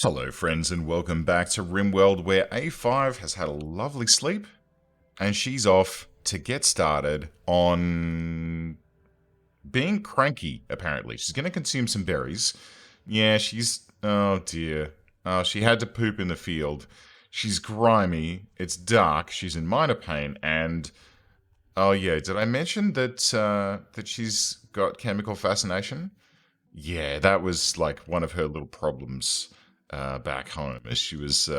Hello, friends, and welcome back to Rimworld, where A5 has had a lovely sleep, and she's off to get started on being cranky, apparently. She's going to consume some berries. Yeah, she's... Oh, dear. Oh, she had to poop in the field. She's grimy, it's dark, she's in minor pain, and... Oh, yeah, did I mention that she's got chemical fascination? Yeah, that was like one of her little problems back home. Is she was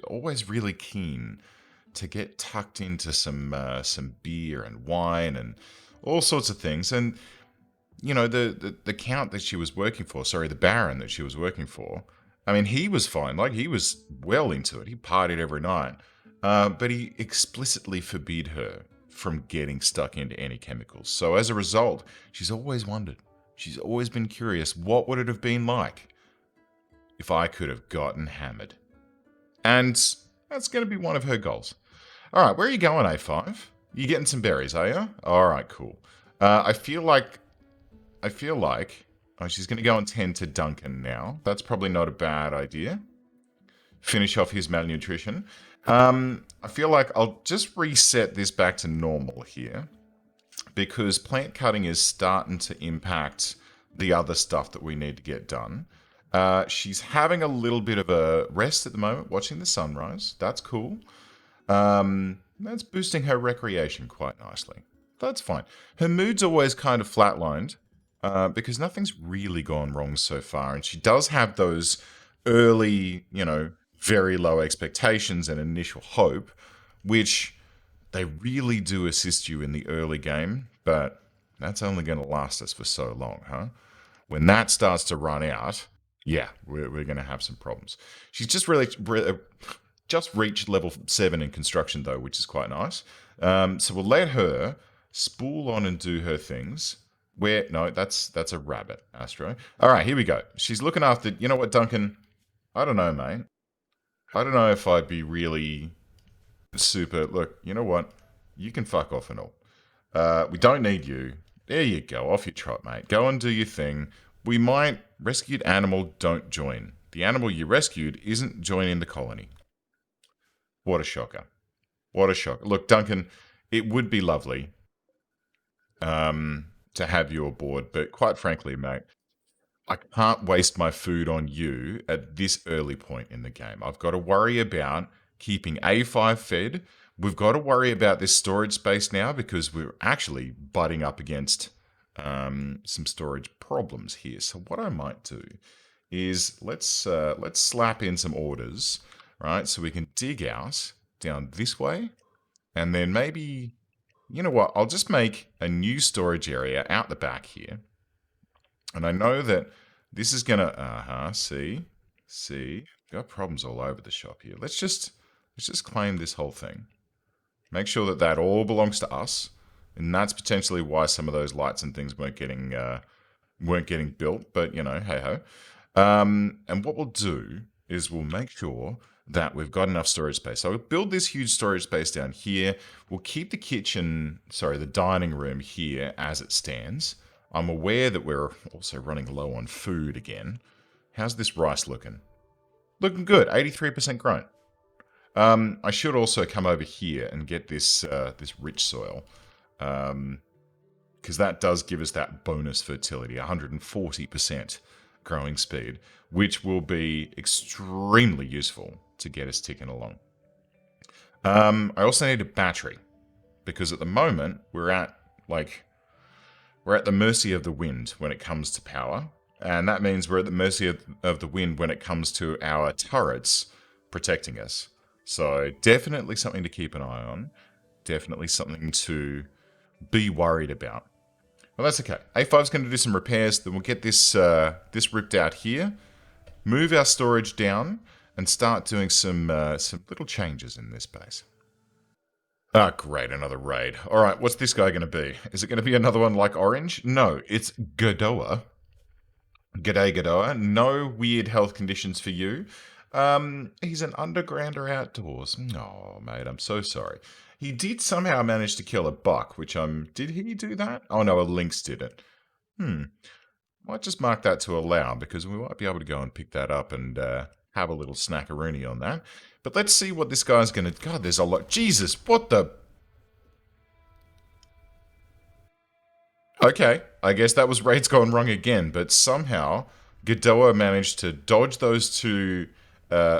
always really keen to get tucked into some beer and wine and all sorts of things. And you know the count that she was working for, sorry, the baron that she was working for. I mean, he was fine. Like he was well into it. He partied every night, but he explicitly forbade her from getting stuck into any chemicals. So as a result, she's always wondered. She's always been curious, what would it have been like if I could have gotten hammered? And that's going to be one of her goals. All right, where are you going, A5? You getting some berries, are you? All right, cool. I feel like, oh, she's going to go and tend to Duncan now. That's probably not a bad idea. Finish off his malnutrition. I feel like I'll just reset this back to normal here, because plant cutting is starting to impact the other stuff that we need to get done. She's having a little bit of a rest at the moment, watching the sunrise. That's cool. That's boosting her recreation quite nicely. That's fine. Her mood's always kind of flatlined because nothing's really gone wrong so far. And she does have those early, very low expectations and initial hope, which they really do assist you in the early game, but that's only going to last us for so long, huh? When that starts to run out, yeah, we're going to have some problems. She's just reached level 7 in construction, though, which is quite nice. So we'll let her spool on and do her things. No, that's a rabbit, Astro. All right, here we go. She's looking after, you know what, Duncan? I don't know, mate. I don't know if I'd be really super. Look, you know what? You can fuck off and all. We don't need you. There you go. Off you trot, mate. Go and do your thing. We might... Rescued animal, don't join. The animal you rescued isn't joining the colony. What a shocker. What a shocker. Look, Duncan, it would be lovely to have you aboard, but quite frankly, mate, I can't waste my food on you at this early point in the game. I've got to worry about keeping A5 fed. We've got to worry about this storage space now because we're actually butting up against some storage problems here. So what I might do is let's slap in some orders, right? So we can dig out down this way, and then maybe, you know what? I'll just make a new storage area out the back here. And I know that this is gonna, see, got problems all over the shop here. Let's just claim this whole thing. Make sure that all belongs to us, and that's potentially why some of those lights and things weren't getting built. But hey ho. And what we'll do is we'll make sure that we've got enough storage space. So we'll build this huge storage space down here. We'll keep the dining room here as it stands. I'm aware that we're also running low on food again. How's this rice looking? Looking good, 83% grown. I should also come over here and get this rich soil, because that does give us that bonus fertility, 140% growing speed, which will be extremely useful to get us ticking along. I also need a battery, because at the moment we're at the mercy of the wind when it comes to power, and that means we're at the mercy of the wind when it comes to our turrets protecting us. So definitely something to keep an eye on. Definitely something to be worried about. Well, that's okay. A5's going to do some repairs. Then we'll get this ripped out here, move our storage down, and start doing some little changes in this base. Ah, great, another raid. All right, what's this guy going to be? Is it going to be another one like Orange? No, it's Godoa. G'day, Godoa. No weird health conditions for you. He's an undergrounder outdoors. Oh, mate, I'm so sorry. He did somehow manage to kill a buck, did he do that? Oh no, a lynx did it. Might just mark that to allow, because we might be able to go and pick that up and have a little snackaroonie on that. But let's see what this guy's going to... God, there's a lot... Jesus, what the... Okay, I guess that was raids gone wrong again, but somehow Ghidorah managed to dodge those two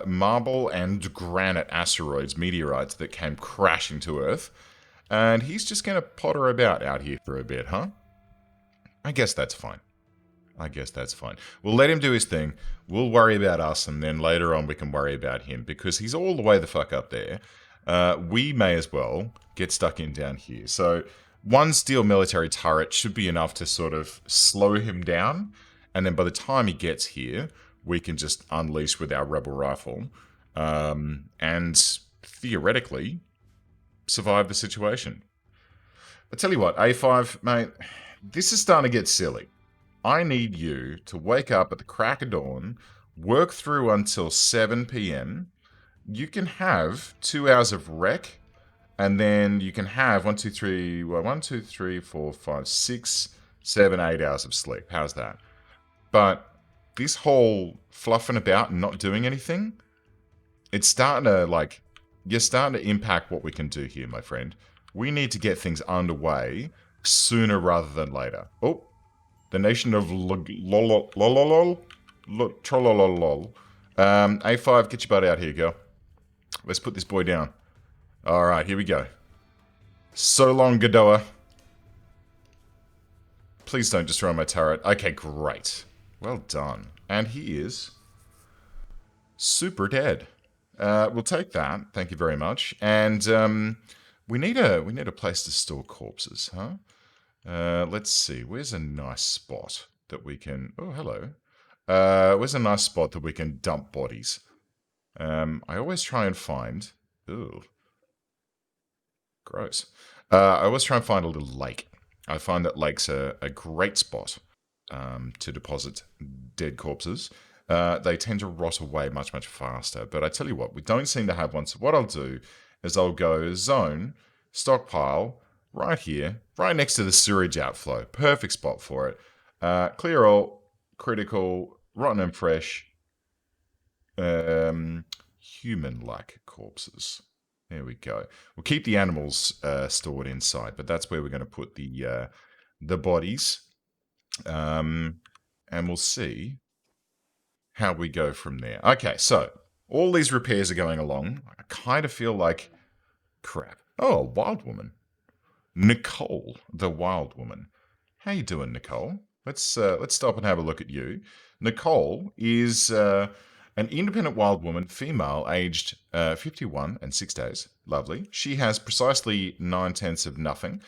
marble and granite asteroids, meteorites that came crashing to Earth, and he's just going to potter about out here for a bit, huh? I guess that's fine. I guess that's fine. We'll let him do his thing. We'll worry about us, and then later on we can worry about him, because he's all the way the fuck up there. We may as well get stuck in down here. So one steel military turret should be enough to sort of slow him down, and then by the time he gets here, we can just unleash with our rebel rifle, and theoretically survive the situation. I tell you what, A5, mate, this is starting to get silly. I need you to wake up at the crack of dawn, work through until 7 p.m. You can have 2 hours of rec, and then you can have 1, 2, 3, 4, 5, 6, 7, 8 hours of sleep. How's that? But this whole fluffing about and not doing anything, it's starting to, like, you're starting to impact what we can do here, my friend. We need to get things underway sooner rather than later. Oh, the nation of Trollolol. A5, get your butt out here, girl. Let's put this boy down. Alright, here we go. So long, Ghidorah. Please don't destroy my turret. Okay, great. Well done. And he is super dead. We'll take that. Thank you very much. And we need a place to store corpses, huh? Let's see. Where's a nice spot that we can... Oh, hello. Where's a nice spot that we can dump bodies? I always try and find... Ooh. Gross. I always try and find a little lake. I find that lakes are a great spot to deposit dead corpses. They tend to rot away much, much faster. But I tell you what, we don't seem to have one. So what I'll do is I'll go zone, stockpile, right here, right next to the sewage outflow. Perfect spot for it. Clear all, critical, rotten and fresh, human-like corpses. There we go. We'll keep the animals stored inside, but that's where we're going to put the bodies. And we'll see how we go from there. Okay, so all these repairs are going along. I kind of feel like crap. Oh, wild woman. Nicole, the wild woman. How you doing, Nicole? Let's stop and have a look at you. Nicole is an independent wild woman, female, aged 51 and 6 days. Lovely. She has precisely 9/10 of nothing.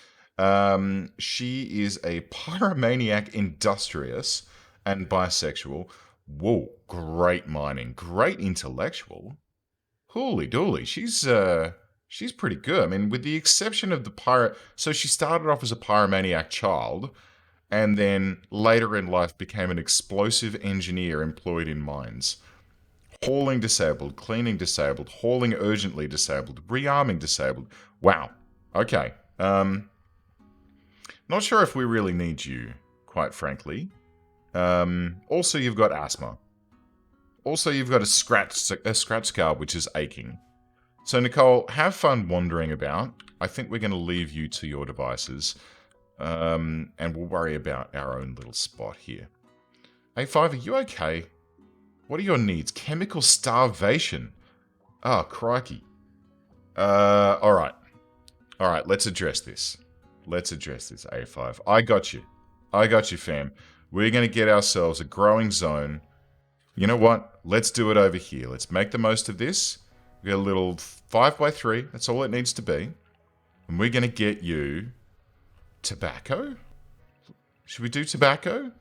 She is a pyromaniac, industrious, and bisexual. Whoa, great mining, great intellectual. Holy dooly, she's pretty good. I mean, with the exception of the pyro... So she started off as a pyromaniac child, and then later in life became an explosive engineer employed in mines. Hauling disabled, cleaning disabled, hauling urgently disabled, rearming disabled. Wow. Okay. Not sure if we really need you, quite frankly. Also, you've got asthma. Also, you've got a scratch scar, which is aching. So, Nicole, have fun wandering about. I think we're going to leave you to your devices. And we'll worry about our own little spot here. A5, are you okay? What are your needs? Chemical starvation. Oh, crikey. Alright. Alright, let's address this. Let's address this, A5. I got you. I got you, fam. We're going to get ourselves a growing zone. You know what? Let's do it over here. Let's make the most of this. We got a little 5x3. That's all it needs to be. And we're going to get you tobacco? Should we do tobacco?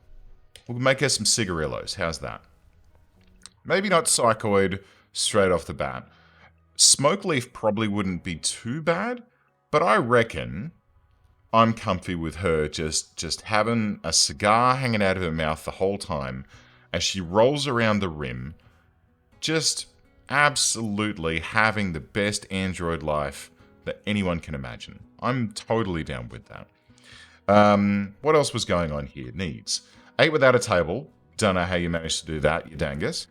We'll make us some cigarillos. How's that? Maybe not psychoid straight off the bat. Smoke leaf probably wouldn't be too bad, but I reckon I'm comfy with her just having a cigar hanging out of her mouth the whole time as she rolls around the rim, just absolutely having the best android life that anyone can imagine. I'm totally down with that. What else was going on here? Needs. Ate without a table. Don't know how you managed to do that, you dangus.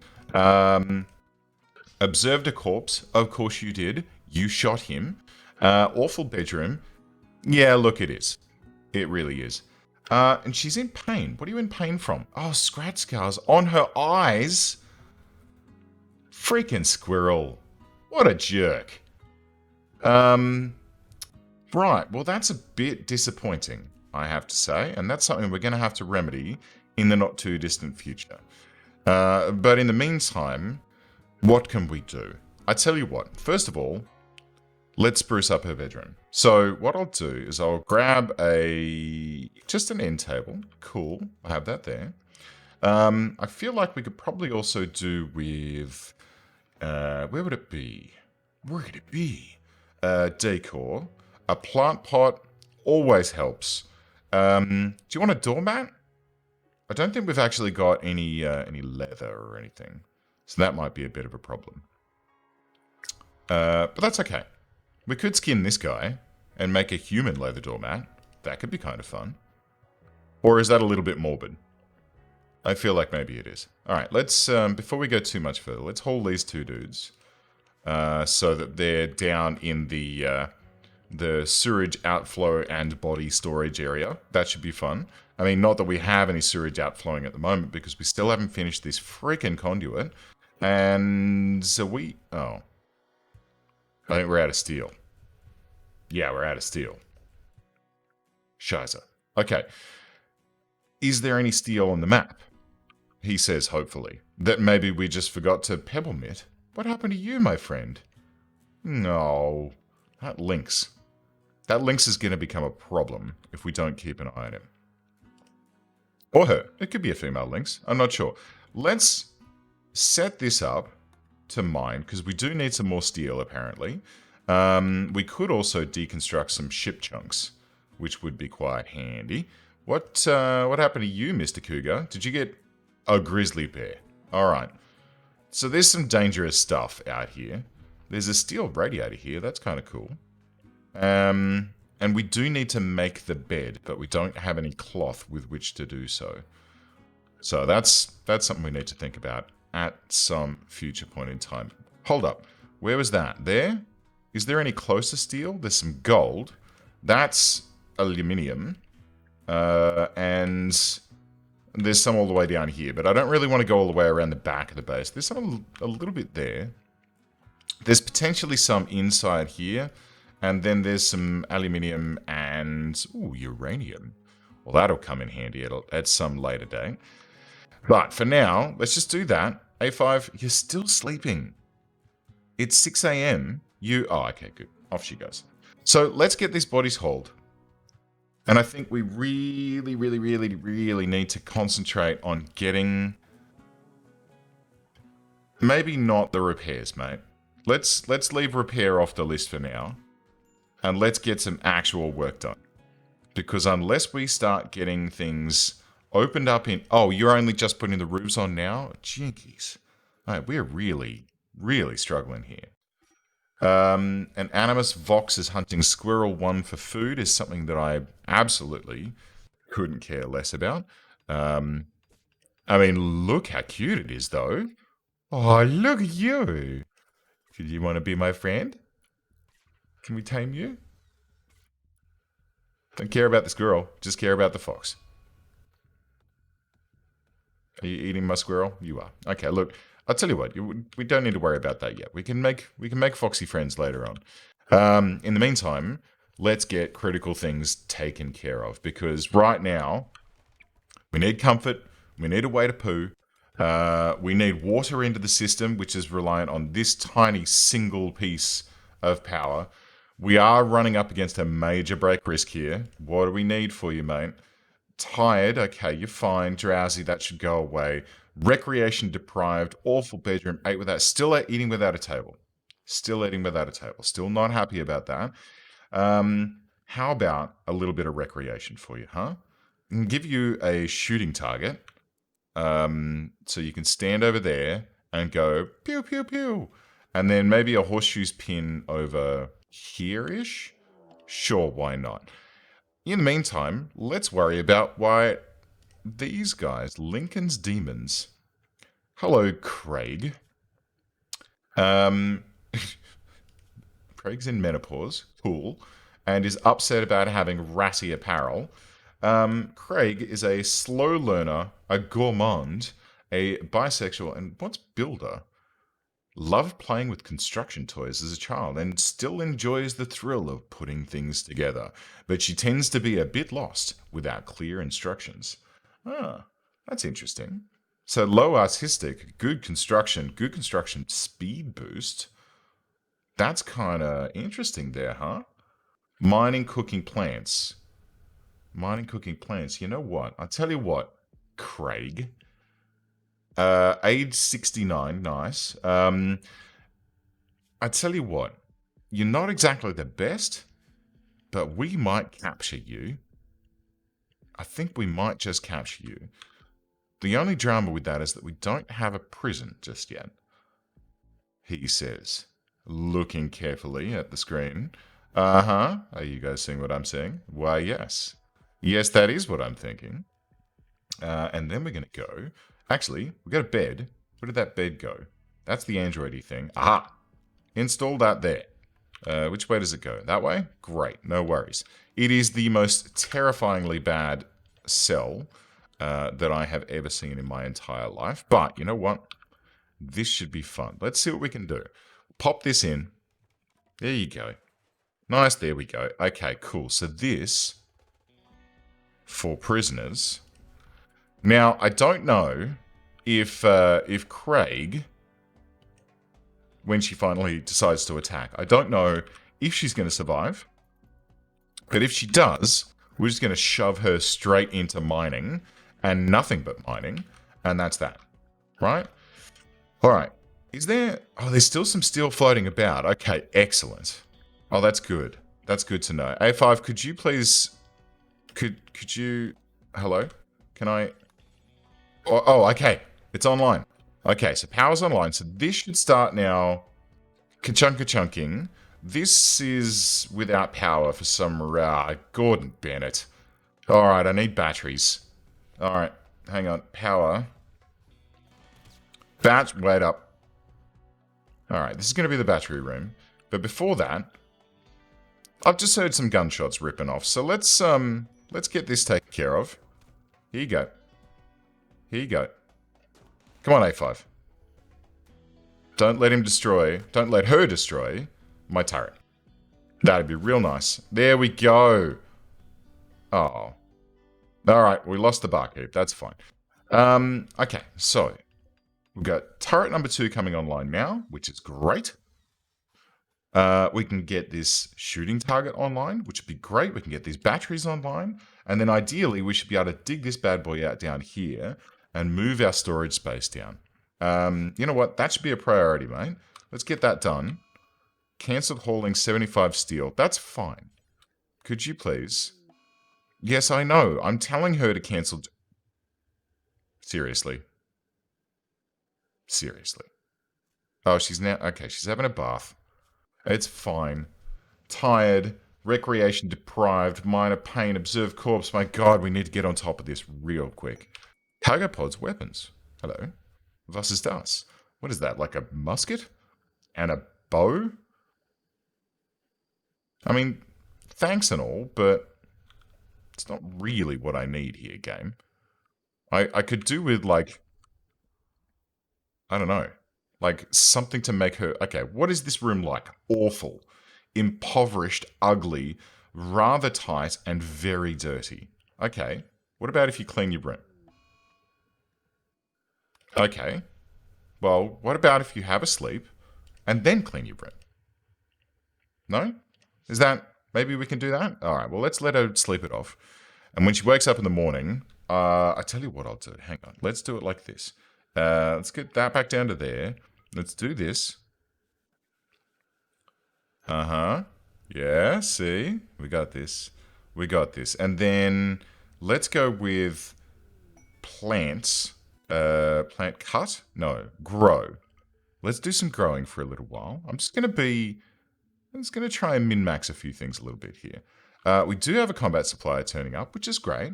Observed a corpse. Of course you did. You shot him. Awful bedroom. Yeah, look, it is. It really is. And she's in pain. What are you in pain from? Oh, scratch scars on her eyes. Freaking squirrel. What a jerk. Right, well, that's a bit disappointing, I have to say, and that's something we're going to have to remedy in the not too distant future. But in the meantime, what can we do? I tell you what, first of all, let's spruce up her bedroom. So what I'll do is I'll grab just an end table. Cool, I have that there. I feel like we could probably also do with, where would it be? Where could it be? Decor. A plant pot always helps. Do you want a doormat? I don't think we've actually got any leather or anything, so that might be a bit of a problem. But that's okay. We could skin this guy and make a human leather doormat. That could be kind of fun. Or is that a little bit morbid? I feel like maybe it is. All right, let's before we go too much further, let's haul these two dudes so that they're down in the sewage outflow and body storage area. That should be fun. I mean, not that we have any sewage outflowing at the moment because we still haven't finished this freaking conduit. And so I think we're out of steel. Yeah, we're out of steel. Shiza. Okay. Is there any steel on the map? He says, hopefully. That maybe we just forgot to pebblemit. What happened to you, my friend? No. That Lynx. That Lynx is going to become a problem if we don't keep an eye on him. Or her. It could be a female Lynx. I'm not sure. Let's set this up to mine, because we do need some more steel, apparently. We could also deconstruct some ship chunks, which would be quite handy. What happened to you, Mr. Cougar? Did you get a grizzly bear? All right. So there's some dangerous stuff out here. There's a steel radiator here. That's kind of cool. And we do need to make the bed, but we don't have any cloth with which to do so. So that's something we need to think about at some future point in time. Hold up. Where was that? There? Is there any closer steel? There's some gold. That's aluminium. And there's some all the way down here, but I don't really want to go all the way around the back of the base. There's some a little bit there. There's potentially some inside here, and then there's some aluminium and uranium. Well, that'll come in handy at some later date. But for now, let's just do that. A5, you're still sleeping. It's 6 a.m. Oh, okay, good. Off she goes. So let's get these bodies hauled. And I think we really, really, really, really need to concentrate on getting... Maybe not the repairs, mate. Let's leave repair off the list for now. And let's get some actual work done. Because unless we start getting things opened up in... Oh, you're only just putting the roofs on now? Jinkies. Mate, we're really, really struggling here. An Animus Vox is hunting Squirrel 1 for food is something that I absolutely couldn't care less about. I mean, look how cute it is, though. Oh, look at you. Do you want to be my friend? Can we tame you? Don't care about the squirrel, just care about the fox. Are you eating my squirrel? You are. Okay, look. I'll tell you what, we don't need to worry about that yet. We can make foxy friends later on. In the meantime, let's get critical things taken care of, because right now we need comfort, we need a way to poo, we need water into the system, which is reliant on this tiny single piece of power. We are running up against a major break risk here. What do we need for you, mate? Tired, okay, you're fine. Drowsy, that should go away. Recreation deprived, awful bedroom, still eating without a table. Still eating without a table. Still not happy about that. How about a little bit of recreation for you, huh? I can give you a shooting target. So you can stand over there and go pew, pew, pew. And then maybe a horseshoes pin over here-ish. Sure, why not? In the meantime, let's worry about why these guys, Lincoln's Demons. Hello, Craig. Um, Craig's in menopause, cool, and is upset about having ratty apparel. Craig is a slow learner, a gourmand, a bisexual, and what's builder? Loved playing with construction toys as a child and still enjoys the thrill of putting things together, but she tends to be a bit lost without clear instructions. Ah, that's interesting. So low artistic, good construction speed boost. That's kind of interesting there, huh? Mining, cooking plants. Mining, cooking plants. You know what? I'll tell you what, Craig. Age 69, nice. I tell you what, you're not exactly the best, but we might capture you. I think we might just capture you. The only drama with that is that we don't have a prison just yet, he says, looking carefully at the screen. Uh-huh. Are you guys seeing what I'm saying? Why, yes. Yes, that is what I'm thinking. And then we're going to go. Actually, we got a bed. Where did that bed go? That's the Android-y thing. Aha! Install that there. Which way does it go? That way? Great, no worries. It is the most terrifyingly bad cell that I have ever seen in my entire life. But you know what? This should be fun. Let's see what we can do. Pop this in. There you go. Nice, there we go. Okay, cool. So this, for prisoners. Now, I don't know if Craig, when she finally decides to attack, I don't know if she's going to survive. But if she does, we're just going to shove her straight into mining and nothing but mining. And that's that. Right? All right. Is there... Oh, there's still some steel floating about. Okay, excellent. Oh, that's good. That's good to know. A5, could you please... Could you... Hello? Can I... Oh, okay. It's online. Okay, so power's online. So this should start now. Ka-chunking. This is without power for some... Gordon Bennett. Alright, I need batteries. Alright, hang on. Power. Wait up. Alright, this is going to be the battery room. But before that, I've just heard some gunshots ripping off. So let's get this taken care of. Here you go. Here you go. Come on, A5. Don't let her destroy my turret. That'd be real nice. There we go. Oh. Alright, we lost the barkeep. That's fine. Okay, so we've got turret number 2 coming online now, which is great. We can get this shooting target online, which would be great. We can get these batteries online. And then ideally, we should be able to dig this bad boy out down here and move our storage space down. You know what? That should be a priority, mate. Let's get that done. Cancelled hauling 75 steel. That's fine. Could you please? Yes, I know. I'm telling her to cancel. Seriously. Seriously. Oh, she's now... Okay, she's having a bath. It's fine. Tired. Recreation deprived. Minor pain. Observed corpse. My God, we need to get on top of this real quick. Cargo pods, weapons. Hello. Was ist das? What is that? Like a musket? And a bow? I mean, thanks and all, but it's not really what I need here, game. I could do with, like, I don't know, like something to make her... Okay, what is this room like? Awful. Impoverished, ugly, rather tight, and very dirty. Okay, what about if you clean your room? Okay, well, what about if you have a sleep and then clean your room? No? Is that... Maybe we can do that? Alright, well, let's let her sleep it off. And when she wakes up in the morning, I tell you what I'll do. Hang on, let's do it like this. Let's get that back down to there. Let's do this. Uh-huh. Yeah, see? We got this. We got this. And then let's go with plants. Plant cut? No, grow. Let's do some growing for a little while. I'm just going to try and min-max a few things a little bit here. We do have a combat supplier turning up, which is great.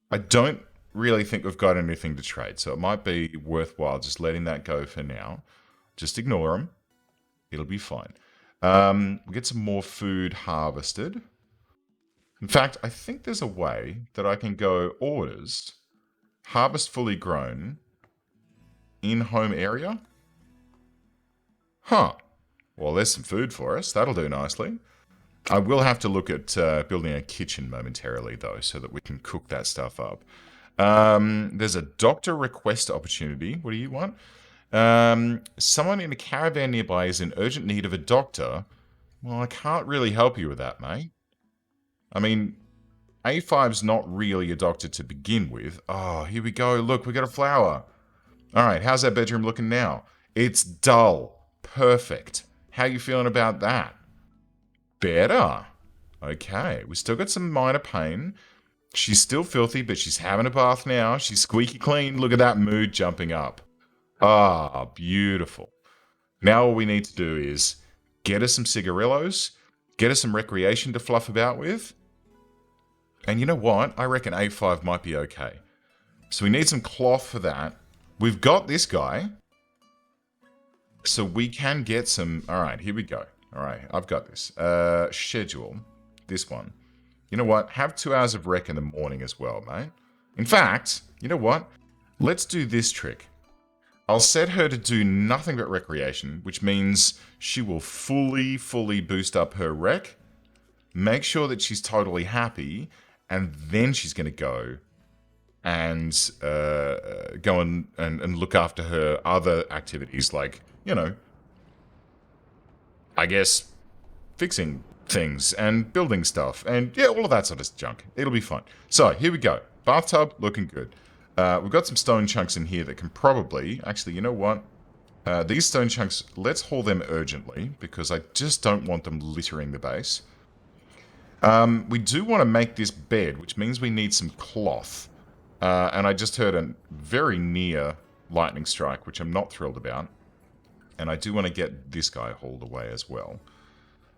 I don't really think we've got anything to trade, so it might be worthwhile just letting that go for now. Just ignore them. It'll be fine. We'll get some more food harvested. In fact, I think there's a way that I can go orders, harvest fully grown, in-home area. Huh. Well, there's some food for us. That'll do nicely. I will have to look at building a kitchen momentarily, though, so that we can cook that stuff up. There's a doctor request opportunity. What do you want? Someone in a caravan nearby is in urgent need of a doctor. Well, I can't really help you with that, mate. I mean, A5's not really a doctor to begin with. Oh, here we go. Look, we got a flower. All right, how's that bedroom looking now? It's dull. Perfect. How you feeling about that? Better. Okay, we still got some minor pain. She's still filthy, but she's having a bath now. She's squeaky clean. Look at that mood jumping up. Ah, beautiful. Now all we need to do is get her some cigarillos, get her some recreation to fluff about with. And you know what? I reckon A5 might be okay. So we need some cloth for that. We've got this guy. So we can get some... All right, here we go. All right, I've got this. Schedule. This one. You know what? Have 2 hours of rec in the morning as well, mate. In fact, you know what? Let's do this trick. I'll set her to do nothing but recreation, which means she will fully boost up her rec, make sure that she's totally happy, and then she's going to go and look after her other activities, like, you know, I guess fixing things and building stuff and yeah, all of that sort of junk. It'll be fun. So here we go. Bathtub looking good. We've got some stone chunks in here that can probably... Actually, you know what? These stone chunks, let's haul them urgently because I just don't want them littering the base. We do want to make this bed, which means we need some cloth. And I just heard a very near lightning strike, which I'm not thrilled about. And I do want to get this guy hauled away as well.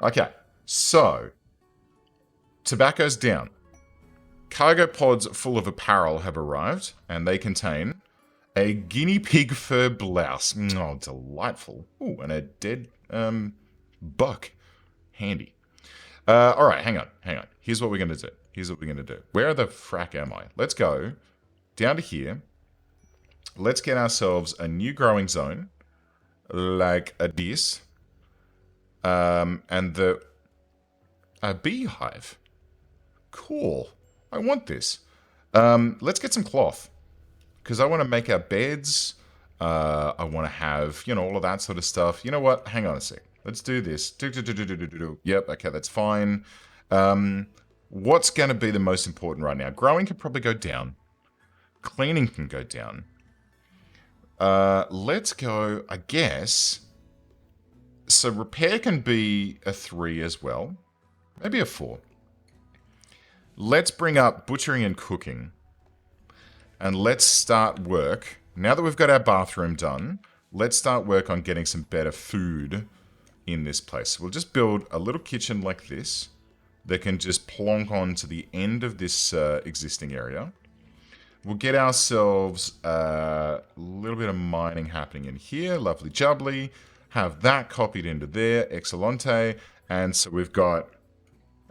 Okay, so... Tobacco's down. Cargo pods full of apparel have arrived, and they contain a guinea pig fur blouse. Oh, delightful. Ooh, and a dead buck. Handy. All right, hang on. Here's what we're going to do. Where the frack am I? Let's go down to here. Let's get ourselves a new growing zone, like a this. And a beehive. Cool. I want this. Let's get some cloth. Because I want to make our beds. I want to have, you know, all of that sort of stuff. You know what? Hang on a sec. Let's do this. Yep, okay, that's fine. What's going to be the most important right now? Growing can probably go down. Cleaning can go down. Let's go, I guess... So repair can be a 3 as well. Maybe a 4. Let's bring up butchering and cooking. And let's start work. Now that we've got our bathroom done, let's start work on getting some better food in this place. We'll just build a little kitchen like this that can just plonk on to the end of this existing area. We'll get ourselves a little bit of mining happening in here. Lovely jubbly. Have that copied into there. Excellente. And so we've got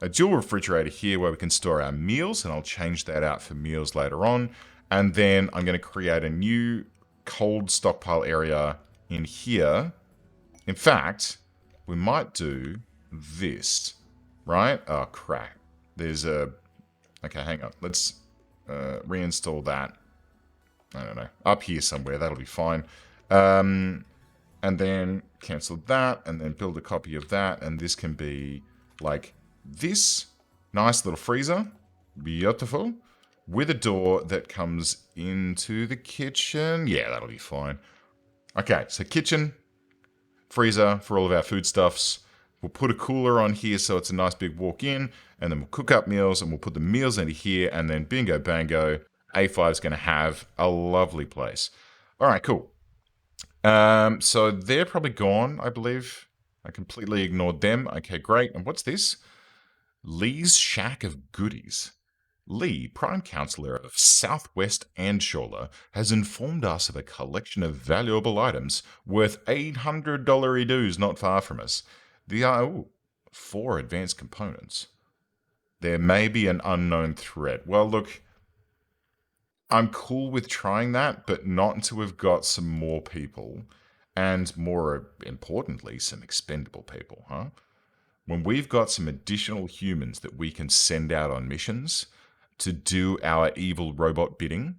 a dual refrigerator here where we can store our meals, and I'll change that out for meals later on. And then I'm going to create a new cold stockpile area in here. In fact, we might do this, right? Oh, crap. There's a... Okay, hang on. Let's reinstall that. I don't know. Up here somewhere. That'll be fine. And then cancel that, and then build a copy of that. And this can be like... This nice little freezer, beautiful, with a door that comes into the kitchen. Yeah, that'll be fine. Okay, so kitchen, freezer for all of our foodstuffs. We'll put a cooler on here so it's a nice big walk-in, and then we'll cook up meals, and we'll put the meals into here, and then bingo bango, A5's going to have a lovely place. All right, cool. So they're probably gone, I believe. I completely ignored them. Okay, great. And what's this? Lee's Shack of Goodies. Lee, Prime Councillor of Southwest Anshola, has informed us of a collection of valuable items worth $800 dues not far from us. The 4 advanced components. There may be an unknown threat. Well, look, I'm cool with trying that, but not until we've got some more people, and more importantly, some expendable people, huh? When we've got some additional humans that we can send out on missions to do our evil robot bidding,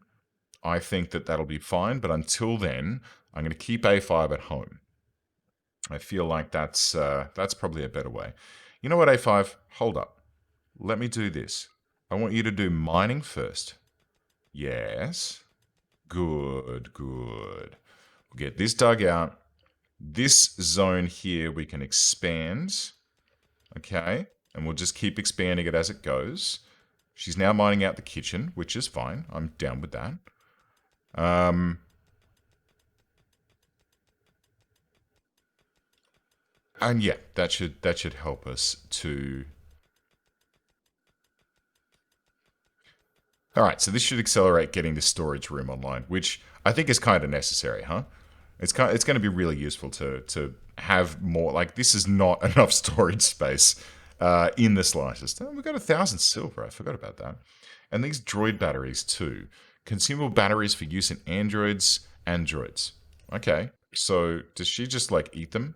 I think that that'll be fine. But until then, I'm going to keep A5 at home. I feel like that's probably a better way. You know what, A5? Hold up. Let me do this. I want you to do mining first. Yes. Good, good. We'll get this dug out. This zone here we can expand. Okay. And we'll just keep expanding it as it goes. She's now mining out the kitchen, which is fine. I'm down with that. And yeah, that should help us to... All right, so this should accelerate getting this storage room online, which I think is kind of necessary, huh? It's going to be really useful to have more. Like, this is not enough storage space in the slightest. Oh, we've got 1,000 silver. I forgot about that. And these droid batteries too. Consumable batteries for use in androids and droids. Okay, so does she just like eat them?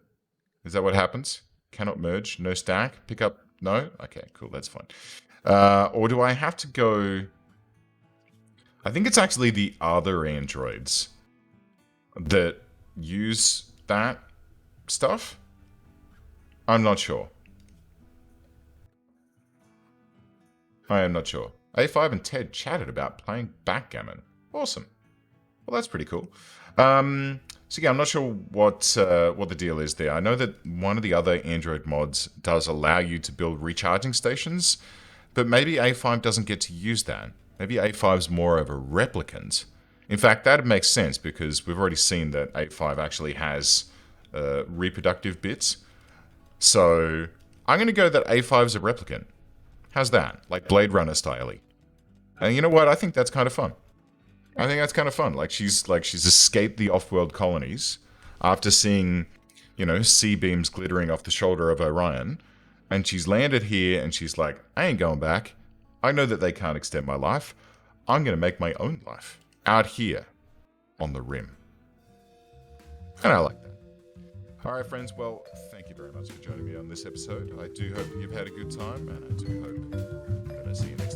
Is that what happens? Cannot merge, no stack, pick up, no? Okay, cool, that's fine. Or do I have to go... I think it's actually the other androids that use that stuff. I'm not sure. I am not sure. A5 and Ted chatted about playing backgammon. Awesome. Well, that's pretty cool. So yeah, I'm not sure what the deal is there. I know that one of the other Android mods does allow you to build recharging stations, but maybe A5 doesn't get to use that. Maybe A5's more of a replicant. In fact, that makes sense because we've already seen that A5 actually has reproductive bits. So I'm going to go that A5's a replicant. How's that? Like Blade Runner style-y. And you know what? I think that's kind of fun. I think that's kind of fun. Like she's escaped the off-world colonies after seeing, sea beams glittering off the shoulder of Orion, and she's landed here and she's like, I ain't going back. I know that they can't extend my life. I'm going to make my own life out here on the rim. And I like that. All right, friends. Well, thank you very much for joining me on this episode. I do hope you've had a good time, and I do hope that I see you next time.